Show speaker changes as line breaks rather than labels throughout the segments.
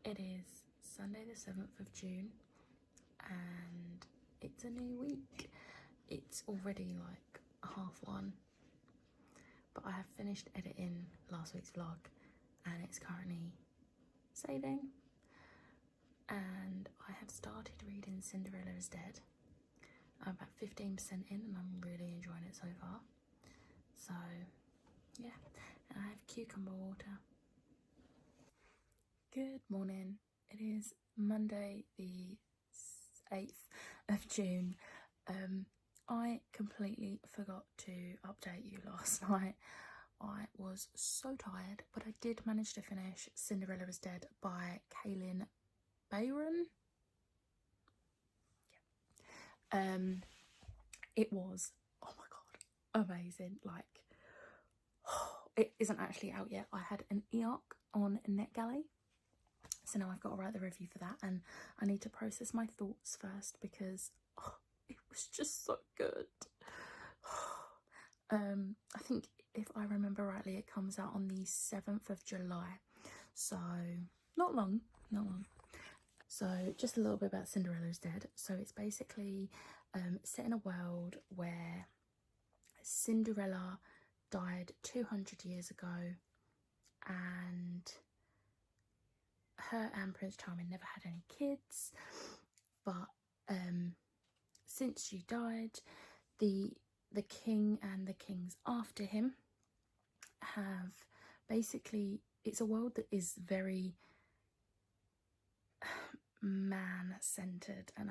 It is Sunday the 7th of June and it's a new week. It's already like 1:30, but I have finished editing last week's vlog and it's currently saving, and I have started reading Cinderella is Dead. I'm about 15% in and I'm really enjoying it so far. So yeah, and I have cucumber water. Good morning. It is Monday the 8th of June. I completely forgot to update you last night. I was so tired, but I did manage to finish Cinderella is Dead by Kaylin Bayron. Yeah. It was, oh my god, amazing. Like, it isn't actually out yet. I had an EARC on NetGalley, so now I've got to write the review for that, and I need to process my thoughts first because it was just so good. I think if I remember rightly, it comes out on the 7th of July, so not long. So just a little bit about Cinderella is Dead. So it's basically set in a world where Cinderella died 200 years ago, and her and Prince Charming never had any kids, but since she died, the king and the kings after him have basically, it's a world that is very man-centered, and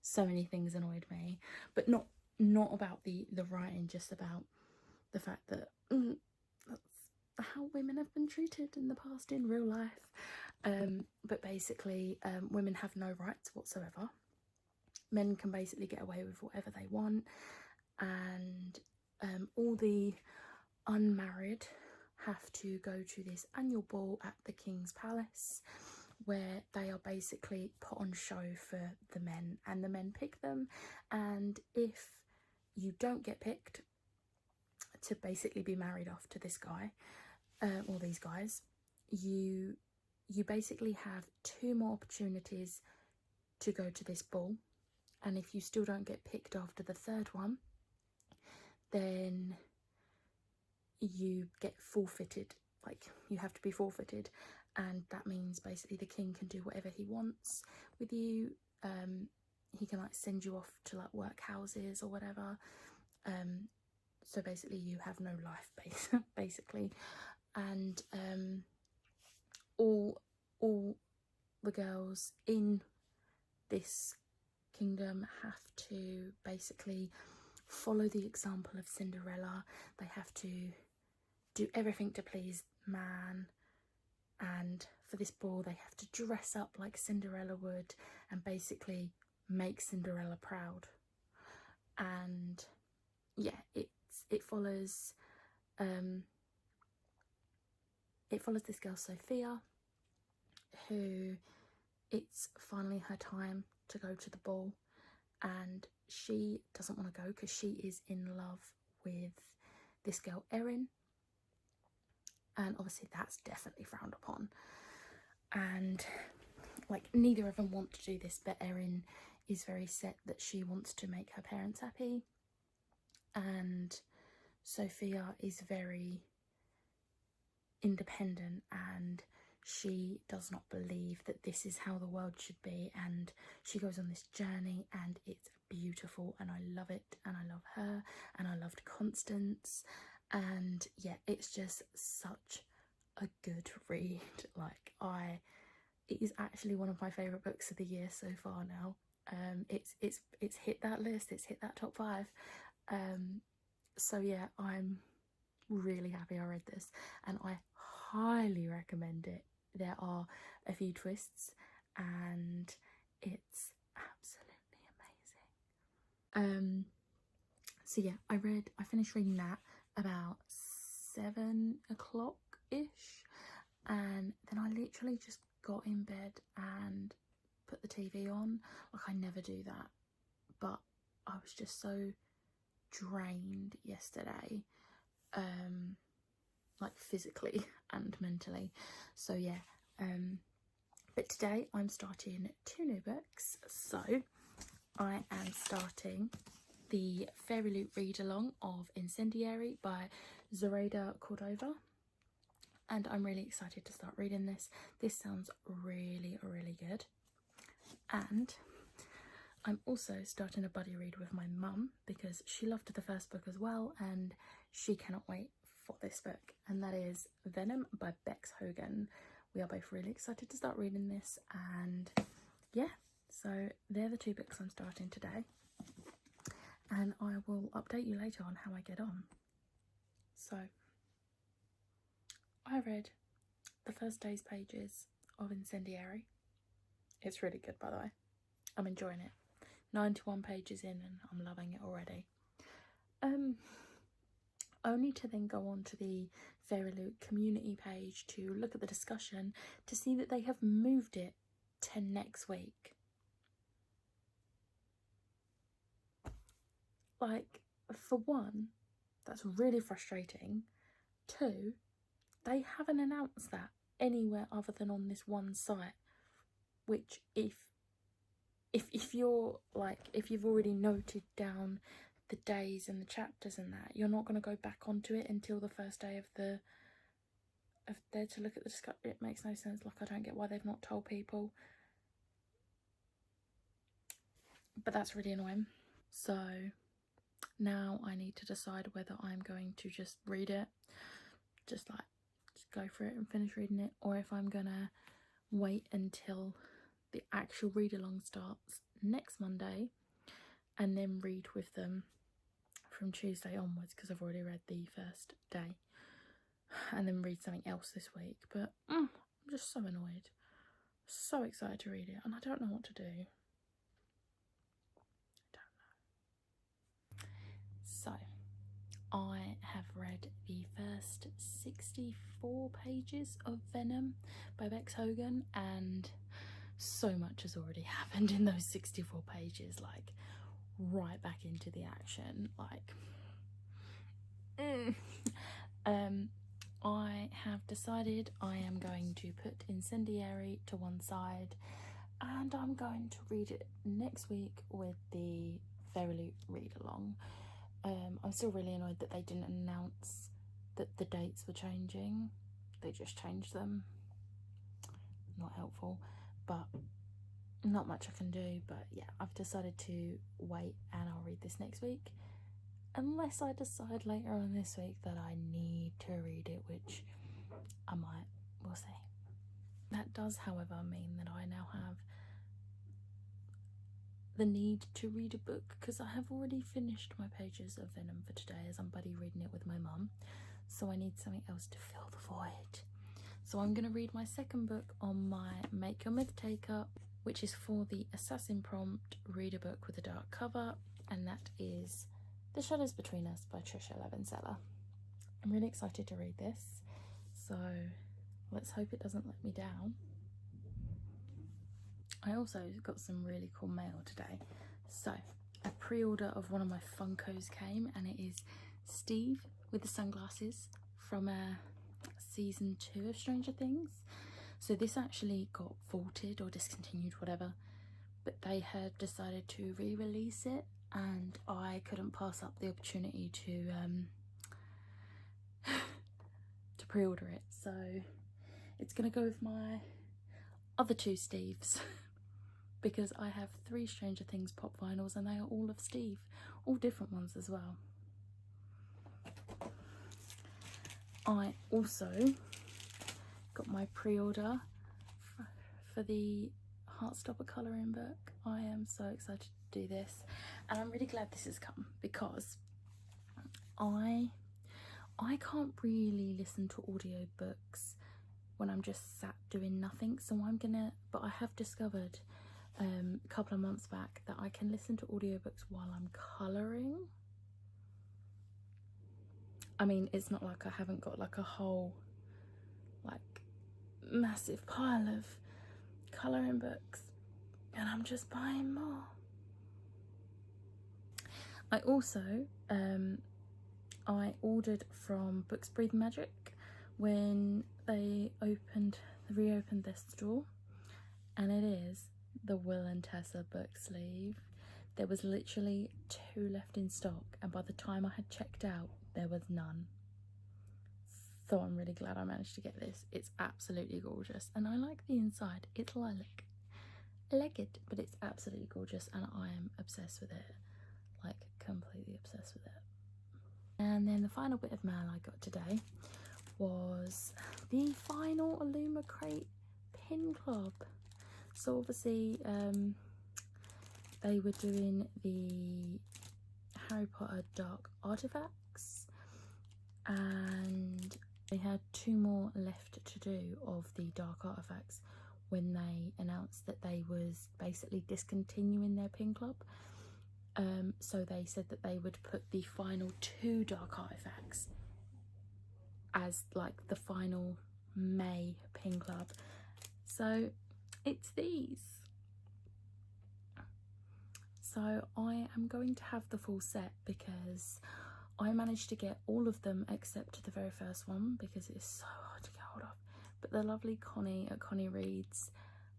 so many things annoyed me, but not about the writing, just about the fact that that's how women have been treated in the past in real life. But basically, women have no rights whatsoever. Men can basically get away with whatever they want, and all the unmarried have to go to this annual ball at the King's Palace, where they are basically put on show for the men, and the men pick them. And if you don't get picked to basically be married off to this guy or these guys, you basically have 2 more opportunities to go to this ball, and if you still don't get picked after the 3rd one, then you get forfeited. Like, you have to be forfeited, and that means basically the king can do whatever he wants with you. He can like send you off to like workhouses or whatever. So basically you have no life basically. And all the girls in this kingdom have to basically follow the example of Cinderella. They have to do everything to please man, and for this ball they have to dress up like Cinderella would and basically make Cinderella proud. And yeah, it follows this girl Sophia, who it's finally her time to go to the ball, and she doesn't want to go because she is in love with this girl Erin, and obviously that's definitely frowned upon, and like neither of them want to do this, but Erin is very set that she wants to make her parents happy, and Sophia is very independent and she does not believe that this is how the world should be, and she goes on this journey and it's beautiful, and I love it, and I love her, and I loved Constance, and yeah, it's just such a good read. Like, it is actually one of my favourite books of the year so far now. It's hit that list, it's hit that top 5. So yeah, I'm really happy I read this, and I highly recommend it. There are a few twists and it's absolutely amazing. So yeah, I finished reading that about 7 o'clock ish, and then I literally just got in bed and put the TV on. Like, I never do that, but I was just so drained yesterday. like physically and mentally. So yeah, but today I'm starting 2 new books. So I am starting the Fairy Loot Read Along of Incendiary by Zoraida Cordova, and I'm really excited to start reading this. This sounds really good. And I'm also starting a buddy read with my mum because she loved the first book as well, and she cannot wait for this book, and that is Venom by Bex Hogan. We are both really excited to start reading this, and yeah, so they're the 2 books I'm starting today, and I will update you later on how I get on. So I read the first day's pages of Incendiary. It's really good, by the way. I'm enjoying it. 91 pages in and I'm loving it already. Only to then go on to the Fairy Loot community page to look at the discussion to see that they have moved it to next week. Like, for one, that's really frustrating. 2, they haven't announced that anywhere other than on this one site, which if you're like, if you've already noted down the days and the chapters and that, you're not going to go back onto it until the first day of there to look at the discussion. It makes no sense. Like, I don't get why they've not told people, but that's really annoying. So now I need to decide whether I'm going to just read it, just go for it and finish reading it, or if I'm gonna wait until the actual read along starts next Monday and then read with them from Tuesday onwards, because I've already read the first day, and then read something else this week. But I'm just so annoyed, so excited to read it, and I don't know what to do. So I have read the first 64 pages of Venom by Bex Hogan, and so much has already happened in those 64 pages, like right back into the action. Like, I have decided I am going to put Incendiary to one side, and I'm going to read it next week with the Fairy Loot Read Along. I'm still really annoyed that they didn't announce that the dates were changing. They just changed them. Not helpful, but not much I can do. But yeah, I've decided to wait, and I'll read this next week, unless I decide later on this week that I need to read it, which I might. We'll see. That does, however, mean that I now have the need to read a book, because I have already finished my pages of Venom for today, as I'm buddy reading it with my mum, so I need something else to fill the void. So I'm going to read my second book on my Make Your Myth Take Up, which is for the Assassin Prompt Read a Book with a Dark Cover, and that is The Shadows Between Us by Trisha Levenseller. I'm really excited to read this, so let's hope it doesn't let me down. I also got some really cool mail today. So a pre-order of one of my Funkos came, and it is Steve with the sunglasses from season 2 of Stranger Things. So this actually got vaulted or discontinued, whatever, but they had decided to re-release it, and I couldn't pass up the opportunity to pre-order it. So it's gonna go with my other 2 Steves because I have 3 Stranger Things pop vinyls, and they are all of Steve, all different ones as well. I also got my pre-order for the Heartstopper colouring book. I am so excited to do this, and I'm really glad this has come, because I can't really listen to audiobooks when I'm just sat doing nothing, so but I have discovered a couple of months back that I can listen to audiobooks while I'm colouring. I mean, it's not like I haven't got like a whole like massive pile of colouring books, and I'm just buying more. I also I ordered from Books Breathe Magic when they reopened this store, and it is the Will and Tessa book sleeve. There was literally 2 left in stock, and by the time I had checked out, there was none. So I'm really glad I managed to get this. It's absolutely gorgeous, and I like the inside. It's lilac, but it's absolutely gorgeous, and I am obsessed with it, like completely obsessed with it. And then the final bit of mail I got today was the final Illuma Crate pin club. So obviously they were doing the Harry Potter Dark Artifacts, and they had 2 more left to do of the Dark Artifacts when they announced that they was basically discontinuing their pin club. So they said that they would put the final 2 Dark Artifacts as like the final May pin club. So it's these. So I am going to have the full set because I managed to get all of them except the very first one because it's so hard to get hold of. But the lovely Connie at Connie Reads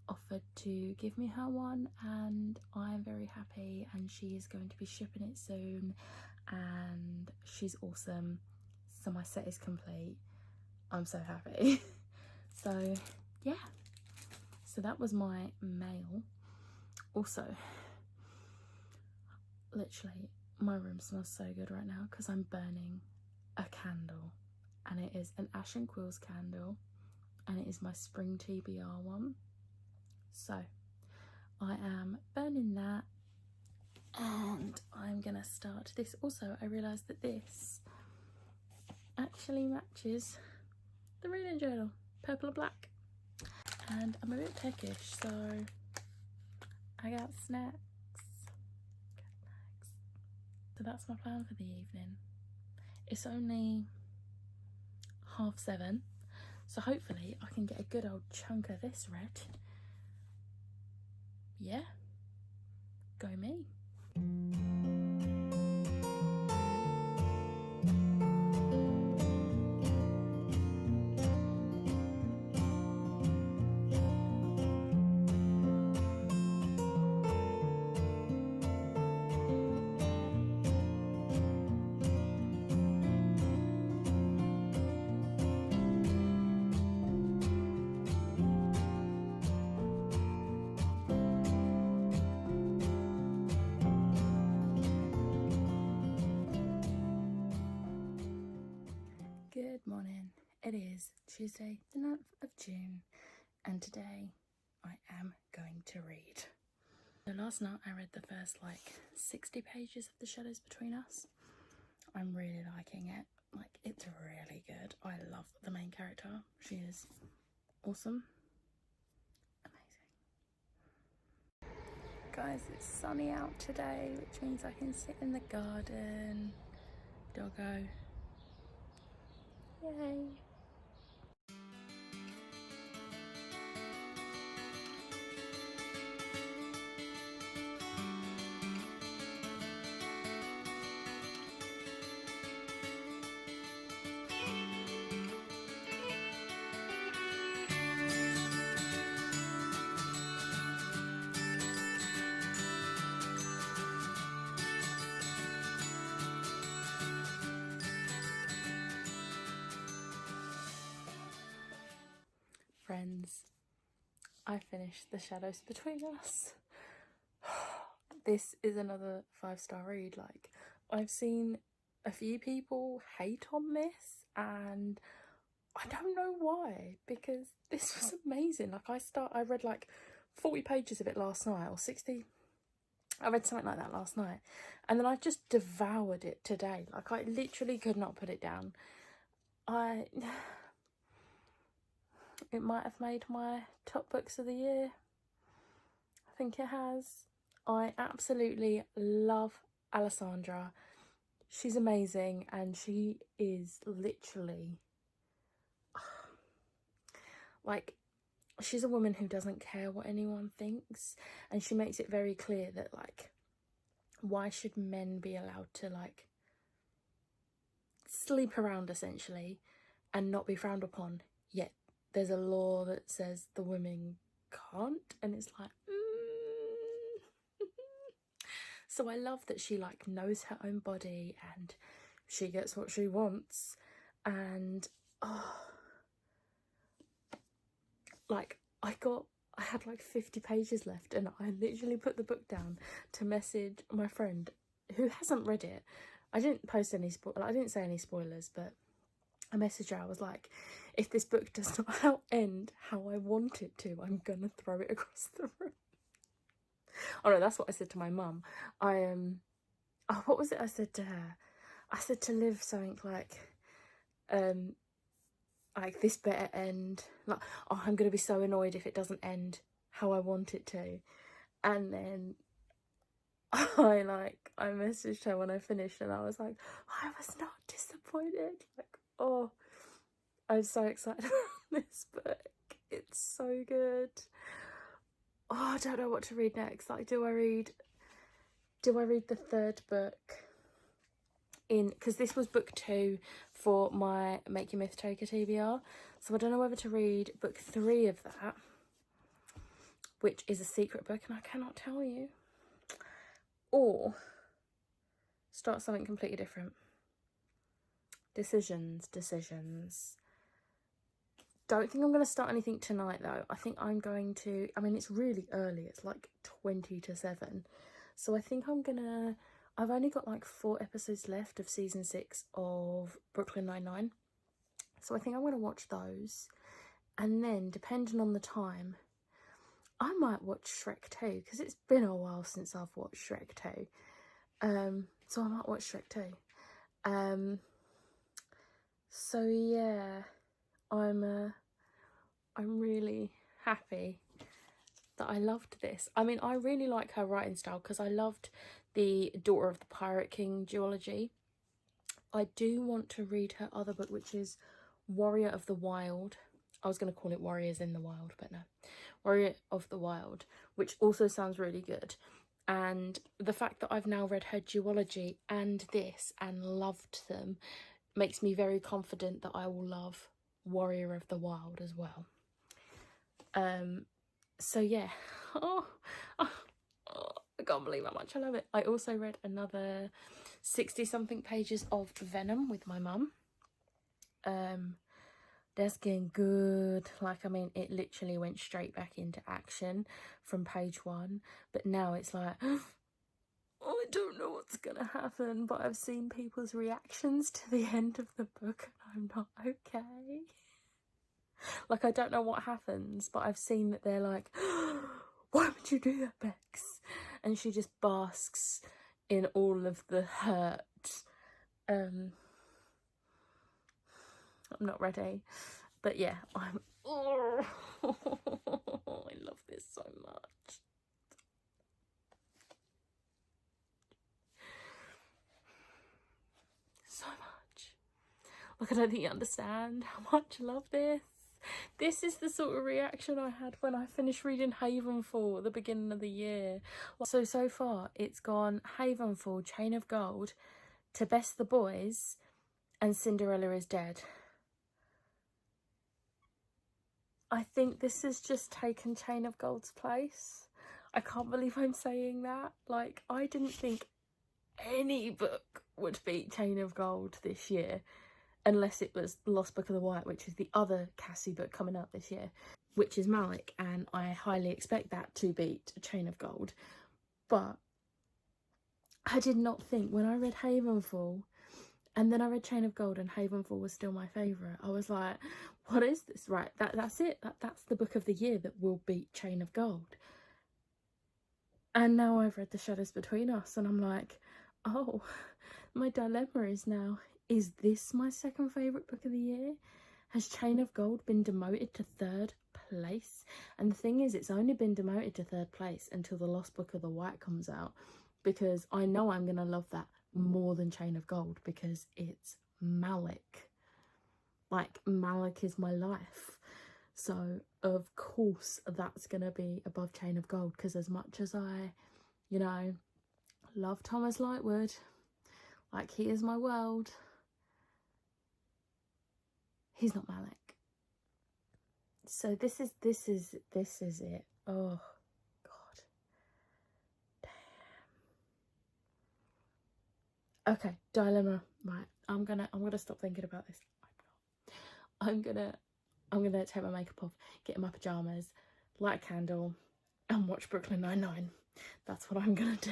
offered to give me her one, and I am very happy, and she is going to be shipping it soon, and she's awesome. So my set is complete. I'm so happy. So yeah, so that was my mail. Also, literally my room smells so good right now because I'm burning a candle, and it is an Ash and Quills candle, and it is my spring TBR one. So I am burning that, and I'm gonna start this. Also, I realised that this actually matches the reading journal, purple and black, and I'm a bit peckish, so I got snacks. So that's my plan for the evening. It's only 7:30, so hopefully I can get a good old chunk of this read. Yeah, go me. Good morning. It is Tuesday the 9th of June, and today I am going to read. So last night I read the first like 60 pages of The Shadows Between Us. I'm really liking it. Like, it's really good. I love the main character. She is awesome. Amazing. Guys, it's sunny out today, which means I can sit in the garden. Doggo. Yay. Friends, I finished The Shadows Between Us. This is another 5-star read. Like, I've seen a few people hate on this, and I don't know why, because this was amazing. Like, I read like 40 pages of it last night, or 60. I read something like that last night, and then I just devoured it today. Like, I literally could not put it down. It might have made my top books of the year. I think it has. I absolutely love Alessandra. She's amazing, and she is literally like, she's a woman who doesn't care what anyone thinks, and she makes it very clear that, like, why should men be allowed to like sleep around essentially and not be frowned upon, yet there's a law that says the women can't, and it's like, So I love that she like knows her own body and she gets what she wants. And like I had like 50 pages left, and I literally put the book down to message my friend who hasn't read it. I didn't post any I didn't say any spoilers, but I messaged her. I was like, if this book does not end how I want it to, I'm gonna throw it across the room. Oh no, that's what I said to my mum. What was it I said to her? I said to Liv something like this better end. Like, oh, I'm gonna be so annoyed if it doesn't end how I want it to. And then I messaged her when I finished, and I was like, I was not disappointed. Like, oh, I'm so excited about this book. It's so good. Oh, I don't know what to read next. Like, do I read the third book because this was book 2 for my Make Your Myth Taker TBR. So I don't know whether to read book 3 of that, which is a secret book and I cannot tell you, or start something completely different. Decisions. Don't think I'm going to start anything tonight though. I think I'm going to, I mean, it's really early. It's like 20 to 7. So I think I've only got like 4 episodes left of season 6 of Brooklyn Nine-Nine. So I think I'm going to watch those. And then, depending on the time, I might watch Shrek 2, because it's been a while since I've watched Shrek 2. So I might watch Shrek 2. So yeah, I'm really happy that I loved this. I mean, I really like her writing style because I loved the Daughter of the Pirate King duology. I do want to read her other book, which is Warrior of the Wild. I was going to call it Warriors in the Wild, but no. Warrior of the Wild, which also sounds really good. And the fact that I've now read her duology and this and loved them makes me very confident that I will love Warrior of the Wild as well. So yeah, I can't believe how much I love it. I also read another 60-something pages of Venom with my mum. That's getting good. Like, I mean, it literally went straight back into action from page 1, but now it's like, oh, I don't know what's gonna happen, but I've seen people's reactions to the end of the book and I'm not okay. Like, I don't know what happens, but I've seen that they're like, why would you do that, Bex? And she just basks in all of the hurt. I'm not ready. But yeah, I love this so much. So much. Like, I don't think you understand how much I love this. This is the sort of reaction I had when I finished reading Havenfall at the beginning of the year. So far, it's gone Havenfall, Chain of Gold, To Best the Boys, and Cinderella is Dead. I think this has just taken Chain of Gold's place. I can't believe I'm saying that. Like, I didn't think any book would beat Chain of Gold this year. Unless it was The Lost Book of the White, which is the other Cassie book coming out this year, which is Malik, and I highly expect that to beat Chain of Gold. But I did not think, when I read Havenfall, and then I read Chain of Gold, and Havenfall was still my favourite, I was like, what is this? Right, that's it. That's the book of the year that will beat Chain of Gold. And now I've read The Shadows Between Us, and I'm like, oh, my dilemma is now, is this my second favourite book of the year? Has Chain of Gold been demoted to 3rd place? And the thing is, it's only been demoted to 3rd place until The Lost Book of the White comes out, because I know I'm going to love that more than Chain of Gold because it's Malik. Like, Malik is my life. So, of course, that's going to be above Chain of Gold, because as much as I, you know, love Thomas Lightwood, like, he is my world, He's not Malik. So this is it. Oh God. Damn. Okay, dilemma. Right. I'm gonna stop thinking about this. I'm gonna take my makeup off, get in my pajamas, light a candle, and watch Brooklyn Nine-Nine. That's what I'm gonna do.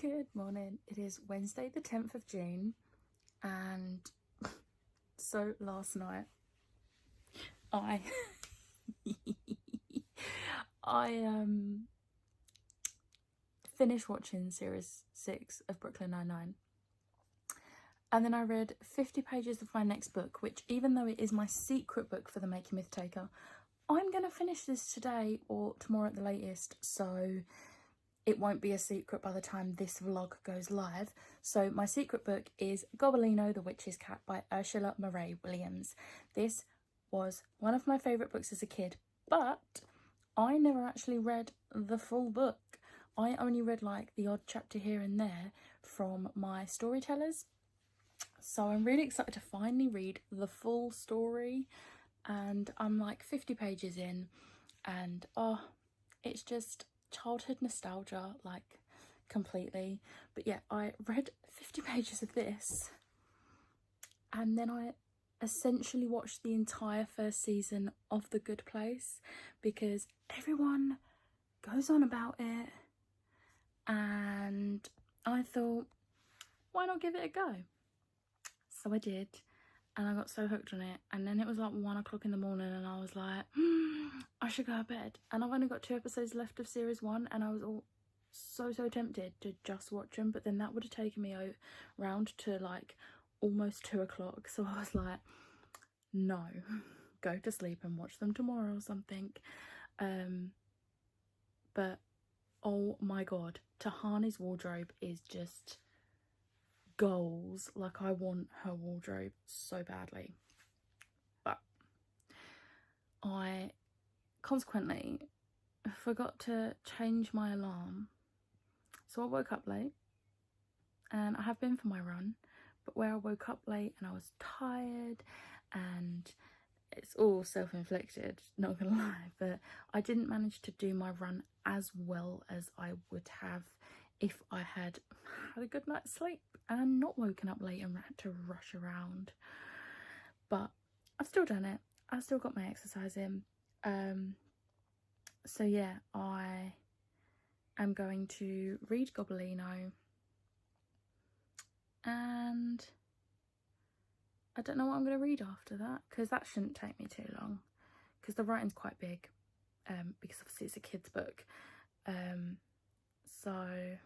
Good morning. It is Wednesday the 10th of June, and so last night I finished watching series 6 of Brooklyn Nine-Nine, and then I read 50 pages of my next book, which, even though it is my secret book for the Make Your Myth Taker, I'm gonna finish this today or tomorrow at the latest, so it won't be a secret by the time this vlog goes live. So my secret book is Gobelino, the Witch's Cat by Ursula Moray Williams. This was one of my favourite books as a kid, but I never actually read the full book. I only read like the odd chapter here and there from my storytellers. So I'm really excited to finally read the full story, and I'm like 50 pages in, and oh, it's just childhood nostalgia, like, completely. But yeah, I read 50 pages of this, and then I essentially watched the entire first season of The Good Place because everyone goes on about it, and I thought, why not give it a go? So I did, and I got so hooked on it, and then it was like 1 o'clock in the morning, and I was like, I should go to bed. And I've only got 2 episodes left of series 1, and I was all so tempted to just watch them, but then that would have taken me round to like almost 2 o'clock, so I was like, no, go to sleep and watch them tomorrow or something. But oh my god, Tahani's wardrobe is just goals. Like, I want her wardrobe so badly, but I consequently forgot to change my alarm, so I woke up late, and I have been for my run, but where I woke up late and I was tired, and it's all self-inflicted, not gonna lie, but I didn't manage to do my run as well as I would have if I had a good night's sleep and not woken up late and had to rush around. But I've still done it. I've still got my exercise in. So yeah, I am going to read Gobelino, and I don't know what I'm going to read after that, because that shouldn't take me too long, because the writing's quite big, because obviously it's a kid's book. So I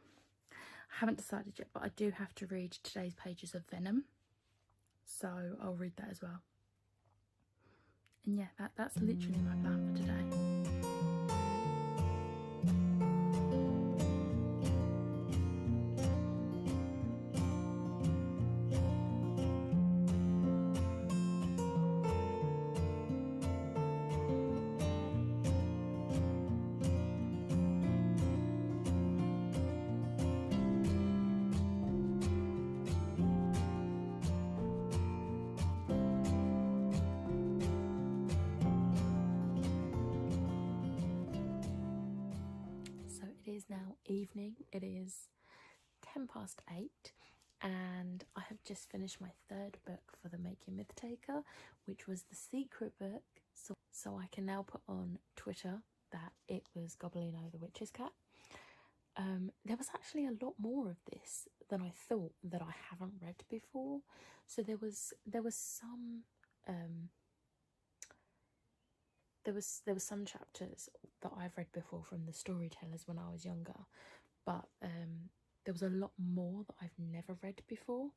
haven't decided yet, but I do have to read today's pages of Venom, so I'll read that as well. And yeah, that's literally my plan for today. Now evening, it is 8:10, and I have just finished my 3rd book for the Make Your Myth Taker, which was the secret book, so I can now put on Twitter that it was Gobelino, the Witch's Cat. There was actually a lot more of this than I thought that I haven't read before. So there was some there was some chapters that I've read before from the storytellers when I was younger, but there was a lot more that I've never read before.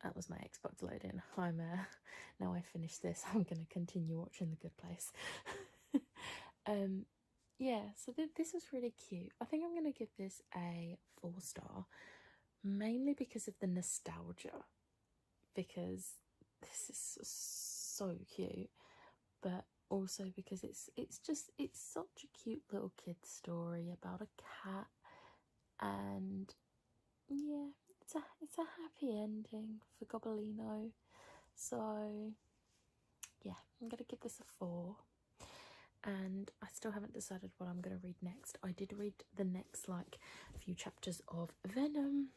That was my Xbox loading. Now I finished this, I'm going to continue watching The Good Place. Yeah, so this was really cute. I think I'm going to give this a 4-star, mainly because of the nostalgia, because this is so cute, but also because it's such a cute little kid's story about a cat, and yeah, it's a happy ending for Gobelino. So yeah, I'm gonna give this a 4. And I still haven't decided what I'm gonna read next. I did read the next like few chapters of Venom.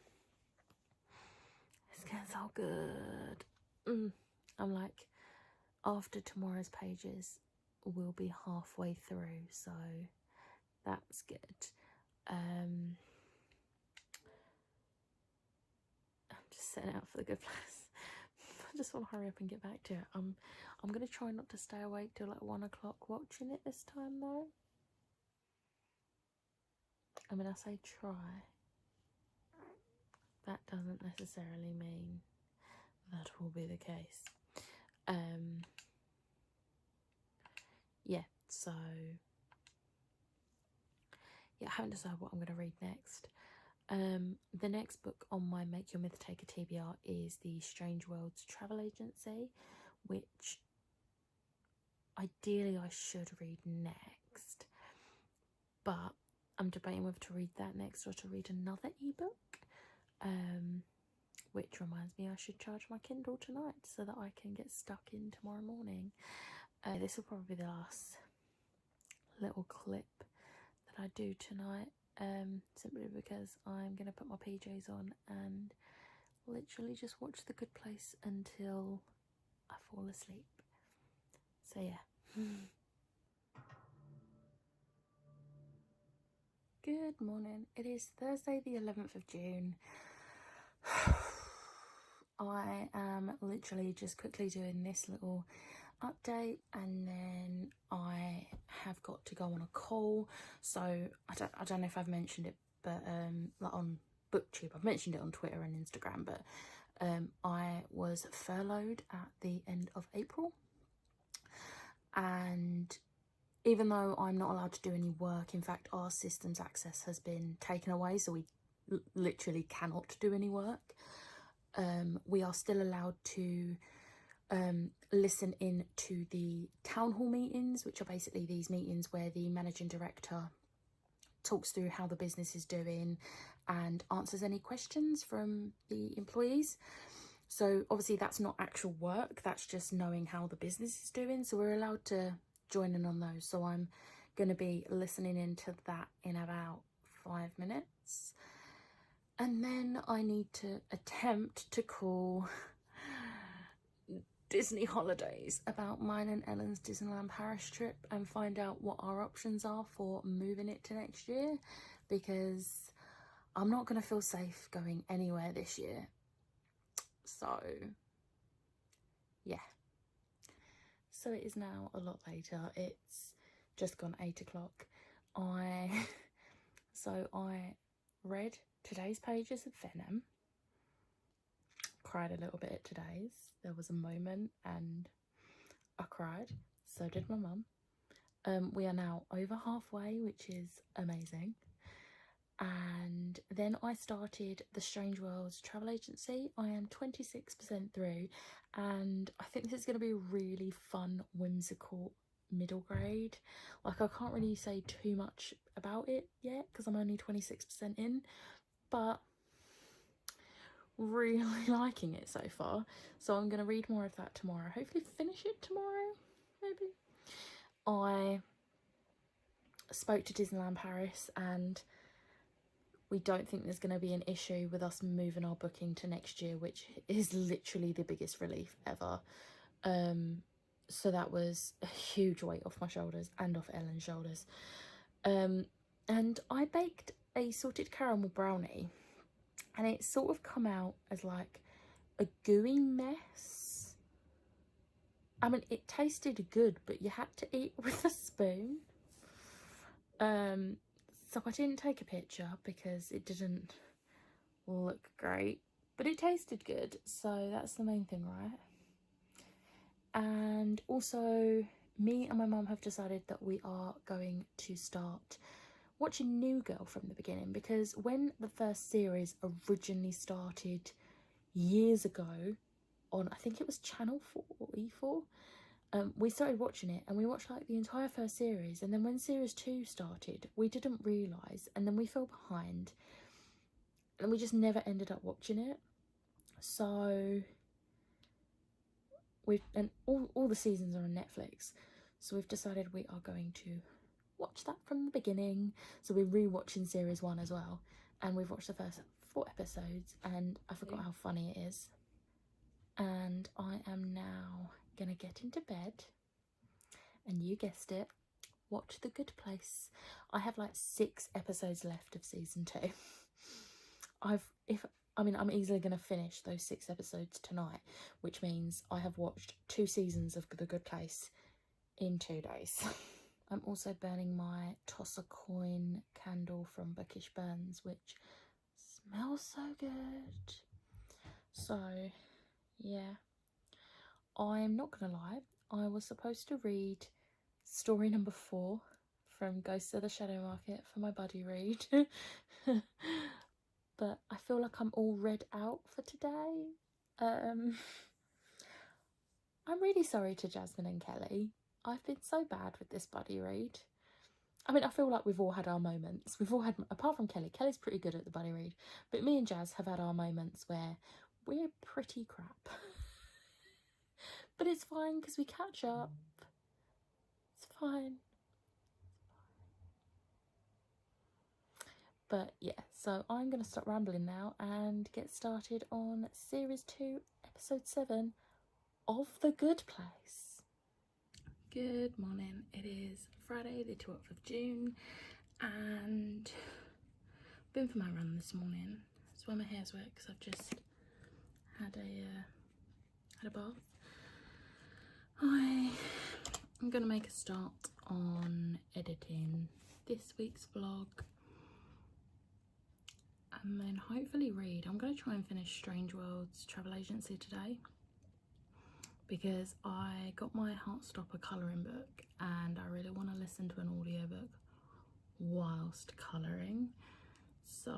It's getting so good. I'm like, after tomorrow's pages, we'll be halfway through, so that's good. I'm just setting out for the good place. I just want to hurry up and get back to it. I'm gonna try not to stay awake till like 1 o'clock watching it this time though. I mean, I say try. That doesn't necessarily mean that will be the case. Yeah, so yeah, I haven't decided what I'm going to read next. The next book on my Make Your Myth Taker TBR is the Strange Worlds Travel Agency, which ideally I should read next, but I'm debating whether to read that next or to read another ebook. Which reminds me I should charge my Kindle tonight so that I can get stuck in tomorrow morning. This will probably be the last little clip that I do tonight, simply because I'm going to put my PJs on and literally just watch The Good Place until I fall asleep. So yeah. Good morning. It is Thursday the 11th of June. I am literally just quickly doing this little update and then I have got to go on a call. So I don't know if I've mentioned it, but like on BookTube, I've mentioned it on Twitter and Instagram, but I was furloughed at the end of April, and even though I'm not allowed to do any work, in fact our systems access has been taken away, so we literally cannot do any work, we are still allowed to listen in to the town hall meetings, which are basically these meetings where the managing director talks through how the business is doing and answers any questions from the employees. So obviously that's not actual work, that's just knowing how the business is doing, so we're allowed to join in on those. So I'm going to be listening into that in about 5 minutes, and then I need to attempt to call Disney Holidays about mine and Ellen's Disneyland Paris trip and find out what our options are for moving it to next year, because I'm not going to feel safe going anywhere this year. So yeah, so it is now a lot later. It's just gone 8 o'clock. I read today's pages of Venom, cried a little bit at today's. There was a moment and I cried, so did my mum. We are now over halfway, which is amazing. And then I started the Strange Worlds Travel Agency. I am 26% through, and I think this is going to be a really fun, whimsical middle grade. Like, I can't really say too much about it yet because I'm only 26% in, but really liking it so far. So I'm going to read more of that tomorrow. Hopefully finish it tomorrow, maybe. I spoke to Disneyland Paris and we don't think there's going to be an issue with us moving our booking to next year, which is literally the biggest relief ever. So that was a huge weight off my shoulders and off Ellen's shoulders. And I baked a salted caramel brownie, and it sort of come out as like a gooey mess. I mean, it tasted good, but you had to eat with a spoon. So I didn't take a picture because it didn't look great, but it tasted good, so that's the main thing, right? And also, me and my mum have decided that we are going to start watching New Girl from the beginning, because when the first series originally started years ago on, I think it was Channel 4 or E4, we started watching it and we watched like the entire first series, and then when series 2 started we didn't realise, and then we fell behind. and we just never ended up watching it. So and all the seasons are on Netflix, so we've decided we are going to watch that from the beginning. So we're rewatching series 1 as well, and we've watched the first 4 episodes, and I forgot how funny it is. And I am now gonna get into bed, and you guessed it, watch The Good Place. I have like 6 episodes left of season 2. I'm easily going to finish those 6 episodes tonight, which means I have watched 2 seasons of The Good Place in 2 days. I'm also burning my Toss a Coin candle from Bookish Burns, which smells so good. So, yeah. I'm not going to lie, I was supposed to read story number 4 from Ghosts of the Shadow Market for my buddy read. But I feel like I'm all read out for today. I'm really sorry to Jasmine and Kelly. I've been so bad with this buddy read. I mean, I feel like we've all had our moments. We've all had, apart from Kelly. Kelly's pretty good at the buddy read. But me and Jazz have had our moments where we're pretty crap. But it's fine because we catch up. It's fine. But yeah, so I'm going to stop rambling now and get started on Series 2, Episode 7 of The Good Place. Good morning. It is Friday the 12th of June and I've been for my run this morning. That's why my hair's wet, because I've just had a bath. I'm going to make a start on editing this week's vlog. And then hopefully read. I'm going to try and finish Strange Worlds Travel Agency today, because I got my Heartstopper colouring book and I really want to listen to an audiobook whilst colouring. So,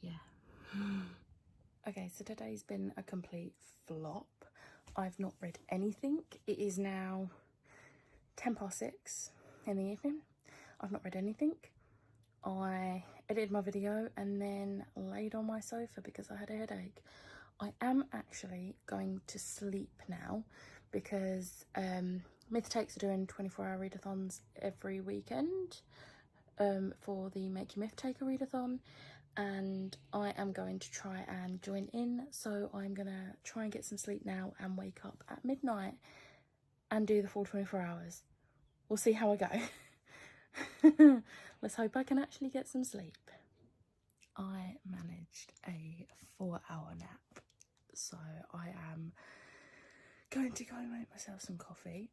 yeah. Okay, so today's been a complete flop. I've not read anything. It is now 6:10 in the evening. I've not read anything. I edited my video and then laid on my sofa because I had a headache. I am actually going to sleep now because Myth Takes are doing 24-hour readathons every weekend for the Make Your Myth Take a readathon, and I am going to try and join in. So I'm gonna try and get some sleep now and wake up at midnight and do the full 24 hours. We'll see how I go. Let's hope I can actually get some sleep. I managed a 4-hour nap, so I am going to go make myself some coffee,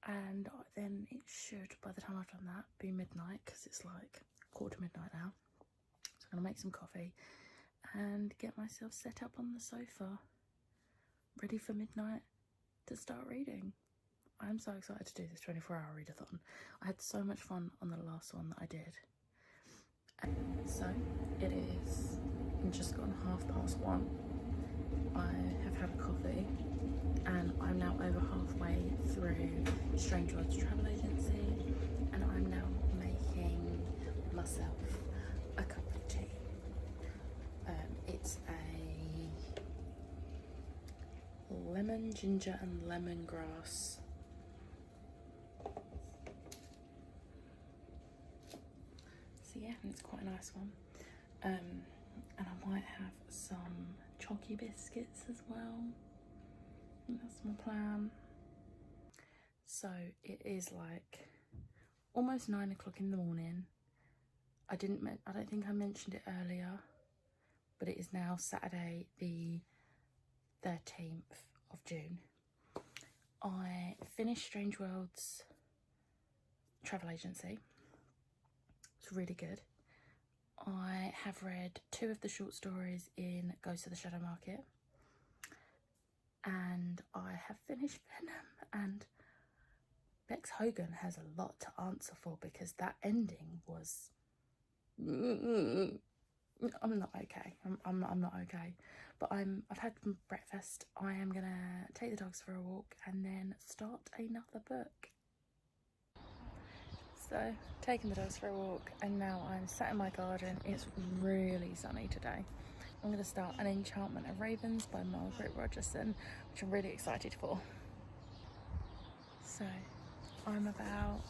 and then it should, by the time I've done that, be midnight, because it's like 4:45 now. So I'm going to make some coffee and get myself set up on the sofa, ready for midnight to start reading. I'm so excited to do this 24-hour readathon. I had so much fun on the last one that I did. So it is just gone 1:30. I have had a coffee and I'm now over halfway through Strange Worlds Travel Agency, and I'm now making myself a cup of tea. It's a lemon, ginger and lemongrass yeah, and it's quite a nice one. And I might have some chalky biscuits as well. I think that's my plan. So it is like almost 9 o'clock in the morning. I don't think I mentioned it earlier, but it is now Saturday the 13th of June. I finished Strange Worlds Travel Agency. It's really good. I have read 2 of the short stories in Ghosts of the Shadow Market, and I have finished Venom, and Bex Hogan has a lot to answer for, because that ending was I'm not okay. I'm not okay. But I've had some breakfast. I am gonna take the dogs for a walk and then start another book. So, taking the dogs for a walk, and now I'm sat in my garden. It's really sunny today. I'm going to start An Enchantment of Ravens by Margaret Rogerson, which I'm really excited for. So, I'm about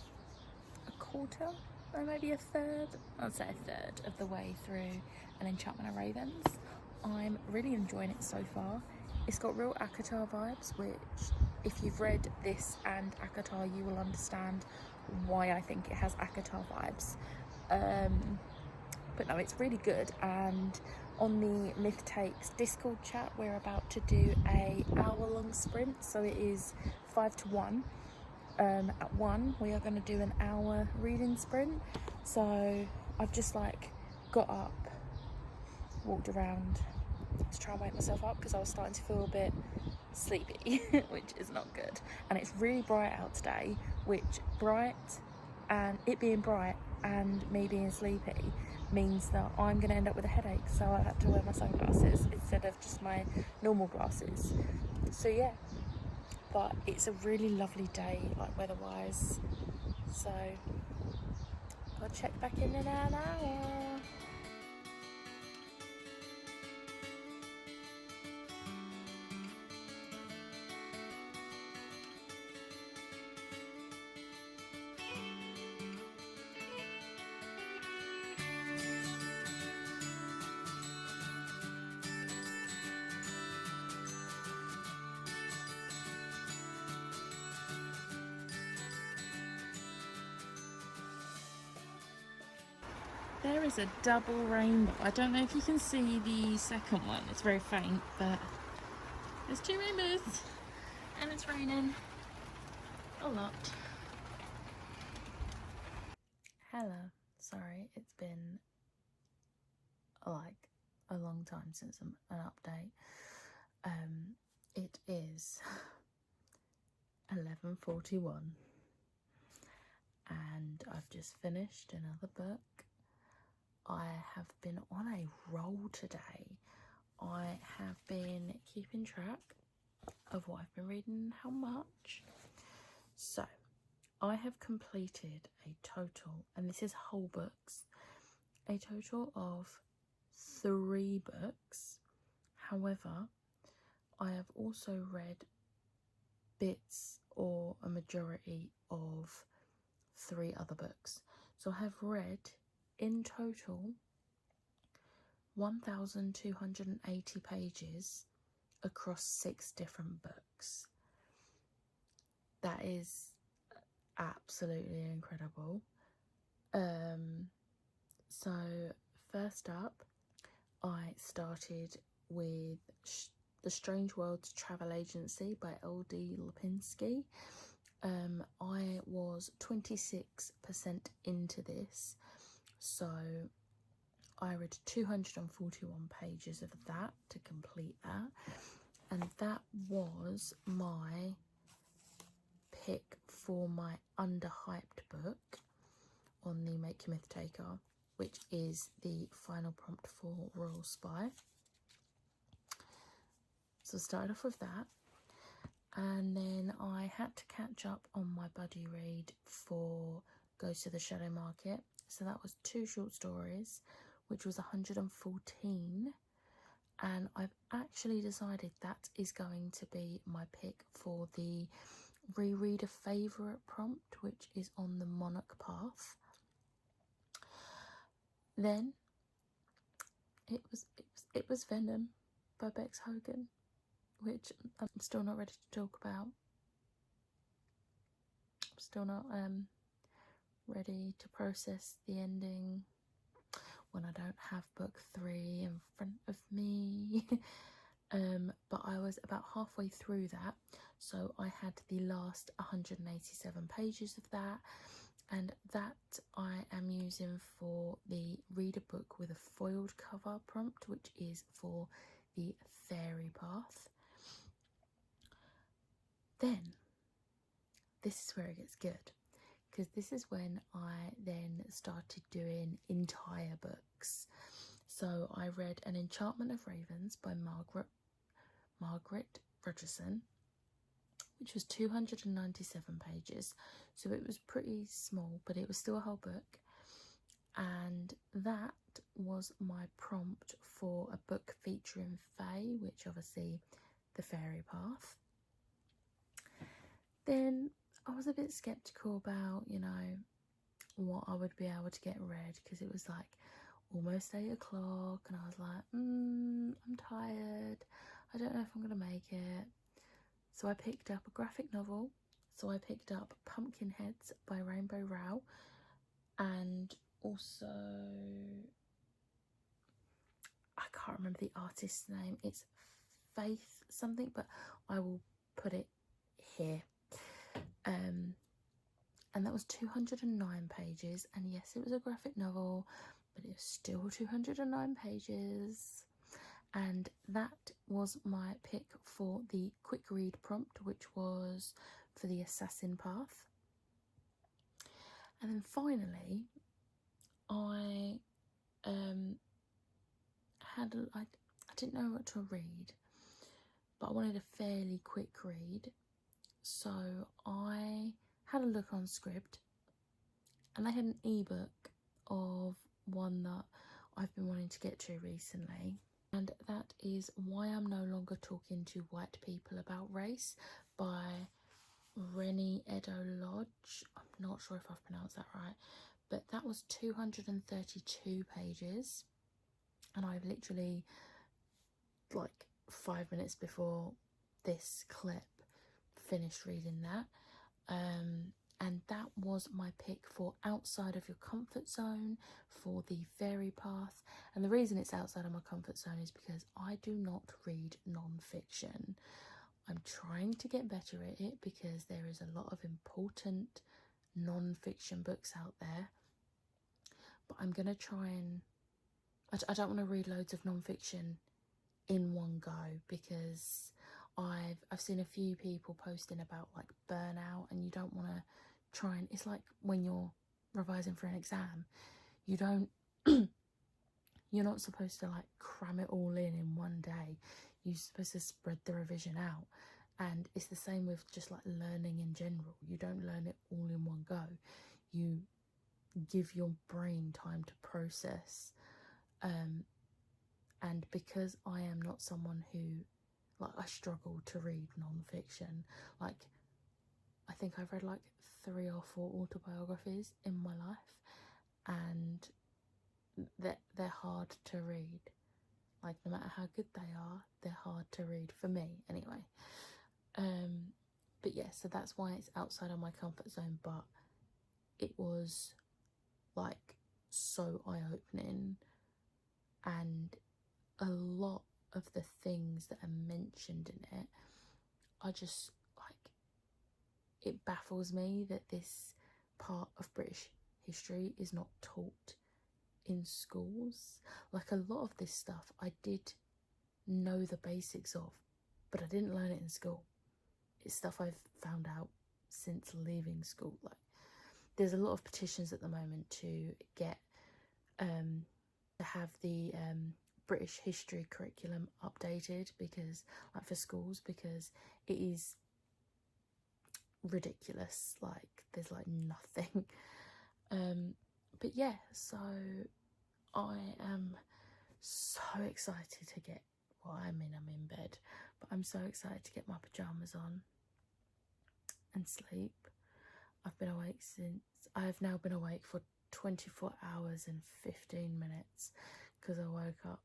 a quarter, or maybe a third, I'd say a third of the way through An Enchantment of Ravens. I'm really enjoying it so far. It's got real ACOTAR vibes, which, if you've read this and ACOTAR, you will understand why I think it has ACOTAR vibes. But no, it's really good. And on the Myth Takes Discord chat, we're about to do a hour-long sprint, so it is 5 to 1. At 1, we are going to do an hour reading sprint. So I've just got up, walked around to try and wake myself up because I was starting to feel a bit sleepy, which is not good. And it's really bright out today, which it being bright and me being sleepy means that I'm going to end up with a headache, so I had to wear my sunglasses instead of just my normal glasses. So yeah, but it's a really lovely day, weather-wise, so I'll check back in an hour. There is a double rainbow. I don't know if you can see the second one. It's very faint, but there's 2 rainbows. And it's raining a lot. Hello. Sorry, it's been a long time since an update. It is 11:41 and I've just finished another book. I have been on a roll today. I have been keeping track of what I've been reading and how much. So, I have completed a total, and this is whole books, a total of 3 books. However, I have also read bits or a majority of 3 other books. So I have read in total 1,280 pages across 6 different books. That is absolutely incredible. So first up, I started with The Strange Worlds Travel Agency by L.D. Lipinski. I was 26% into this, so I read 241 pages of that to complete that, and that was my pick for my underhyped book on the Make Your Myth Taker, which is the final prompt for Royal Spy. So I started off with that, and then I had to catch up on my buddy read for Ghost of the Shadow Market. So that was 2 short stories, which was 114, and I've actually decided that is going to be my pick for the reread a favourite prompt, which is on the Monarch Path. Then it was Venom by Bex Hogan, which I'm still not ready to talk about. I'm still not ready to process the ending when I don't have book 3 in front of me. But I was about halfway through that, so I had the last 187 pages of that, and that I am using for the read a book with a foiled cover prompt, which is for the Fairy Path. Then this is where it gets good, because this is when I then started doing entire books. So I read An Enchantment of Ravens by Margaret Rogerson, which was 297 pages. So it was pretty small, but it was still a whole book. And that was my prompt for a book featuring Fae, which obviously the fairy path. Then I was a bit skeptical about, you know, what I would be able to get read, because it was like almost 8 o'clock and I was like, I'm tired, I don't know if I'm gonna make it. So I picked up a graphic novel. So I picked up Pumpkinheads by Rainbow Rowell, and also I can't remember the artist's name, it's Faith something, but I will put it here. And that was 209 pages, and yes, it was a graphic novel, but it was still 209 pages. And that was my pick for the quick read prompt, which was for the Assassin Path. And then finally, I didn't know what to read, but I wanted a fairly quick read, so I had a look on Scribd, and they had an ebook of one that I've been wanting to get to recently, and that is Why I'm No Longer Talking to White People About Race by Readathon Lodge. I'm not sure if I've pronounced that right, but that was 232 pages, and I've literally, like 5 minutes before this clip, finished reading that. And that was my pick for outside of your comfort zone for the fairy path. And the reason it's outside of my comfort zone is because I do not read non-fiction. I'm trying to get better at it because there is a lot of important non-fiction books out there. But I'm going to try and... I don't want to read loads of non-fiction in one go, because I've seen a few people posting about like burnout, and you don't want to try and... It's like when you're revising for an exam, you don't... you're not supposed to like cram it all in one day. You're supposed to spread the revision out. And it's the same with just like learning in general. You don't learn it all in one go. You give your brain time to process. And because I am not someone who, like, I struggle to read non-fiction. Like, I think I've read like 3 or 4 autobiographies in my life, and they're hard to read. Like, no matter how good they are, they're hard to read for me anyway. But yeah, so that's why it's outside of my comfort zone, but it was like so eye-opening, and a lot of the things that are mentioned in it are just like, it baffles me that this part of British history is not taught in schools. Like, a lot of this stuff I did know the basics of, but I didn't learn it in school. It's stuff I've found out since leaving school. Like, there's a lot of petitions at the moment to get to have the British history curriculum updated, because like for schools, because it is ridiculous. Like, there's like nothing. But yeah, so I am so excited to get, well, I'm in bed, but I'm so excited to get my pajamas on and sleep. I have now been awake for 24 hours and 15 minutes because I woke up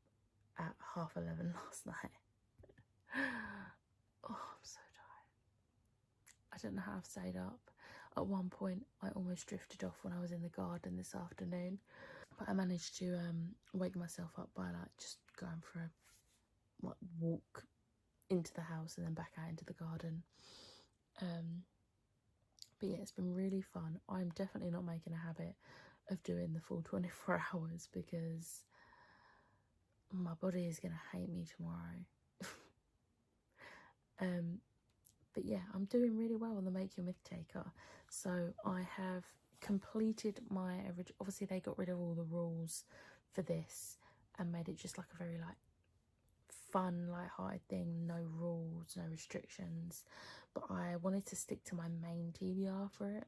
at 11:30 last night. Oh, I'm so tired. I don't know how I've stayed up. At one point I almost drifted off when I was in the garden this afternoon, but I managed to wake myself up by like just going for a walk into the house and then back out into the garden. But yeah, it's been really fun. I'm definitely not making a habit of doing the full 24 hours because my body is going to hate me tomorrow. But yeah, I'm doing really well on the Make Your Myth Taker. So I have completed my original... Obviously they got rid of all the rules for this and made it just like a very like fun, light-hearted thing. No rules, no restrictions. but I wanted to stick to my main TBR for it.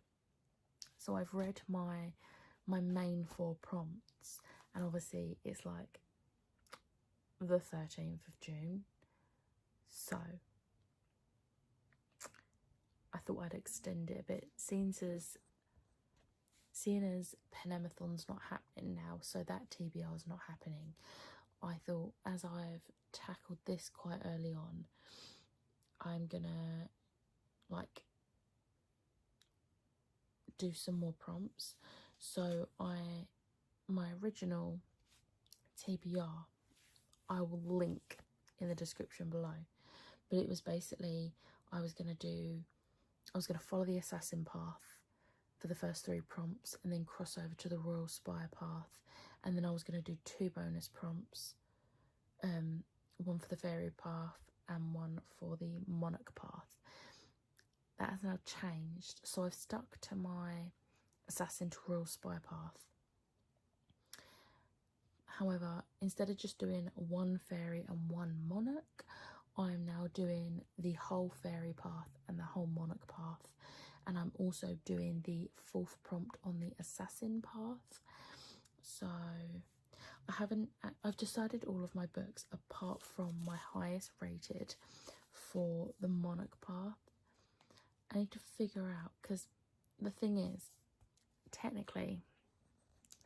So I've read my main 4 prompts, and obviously it's like the 13th of June, so I thought I'd extend it a bit, seeing as Penemathon's not happening now, so that TBR is not happening. I thought, as I've tackled this quite early on, I'm gonna like do some more prompts. So my original TBR I will link in the description below, but it was basically I was gonna follow the assassin path for the first 3 prompts and then cross over to the royal spire path, and then I was going to do 2 bonus prompts, one for the fairy path and one for the monarch path. That has now changed, so I've stuck to my assassin to royal spire path. However, instead of just doing 1 fairy and 1 monarch, I'm now doing the whole fairy path and the whole monarch path, and I'm also doing the 4th prompt on the assassin path. So I've decided all of my books apart from my highest rated for the monarch path. I need to figure out, because the thing is, technically,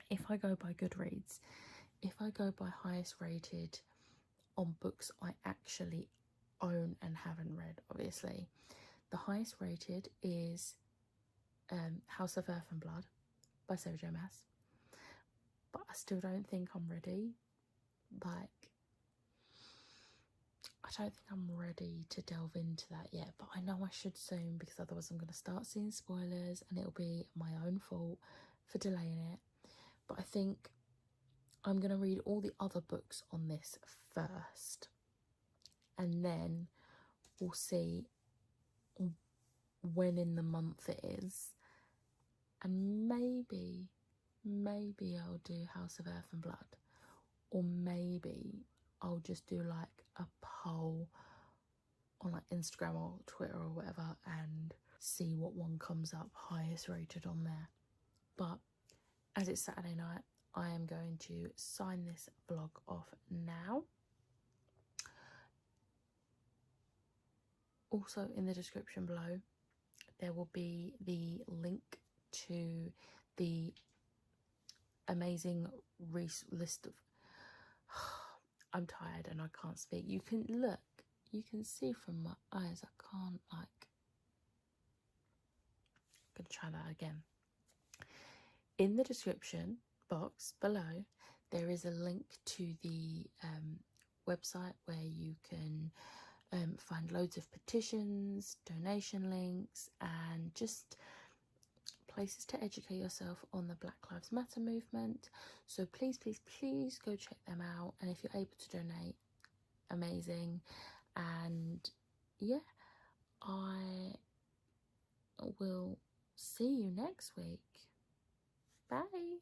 if I go by Goodreads, if I go by highest rated on books I actually own and haven't read, obviously, the highest rated is House of Earth and Blood by Sarah J. Maas. But I still don't think I'm ready. Like, I don't think I'm ready to delve into that yet, but I know I should soon, because otherwise I'm going to start seeing spoilers and it'll be my own fault for delaying it. But I think I'm going to read all the other books on this first, and then we'll see when in the month it is, and maybe I'll do House of Earth and Blood, or maybe I'll just do like a poll on like Instagram or Twitter or whatever and see what one comes up highest rated on there. But as it's Saturday night, I am going to sign this vlog off now. Also in the description below there will be the link to the amazing list of I'm tired and I can't speak. You can see from my eyes I can't, like, I'm gonna try that again. In the description box below there is a link to the website where you can find loads of petitions, donation links, and just places to educate yourself on the Black Lives Matter movement. So please go check them out, and if you're able to donate, amazing. And yeah, I will see you next week. Bye.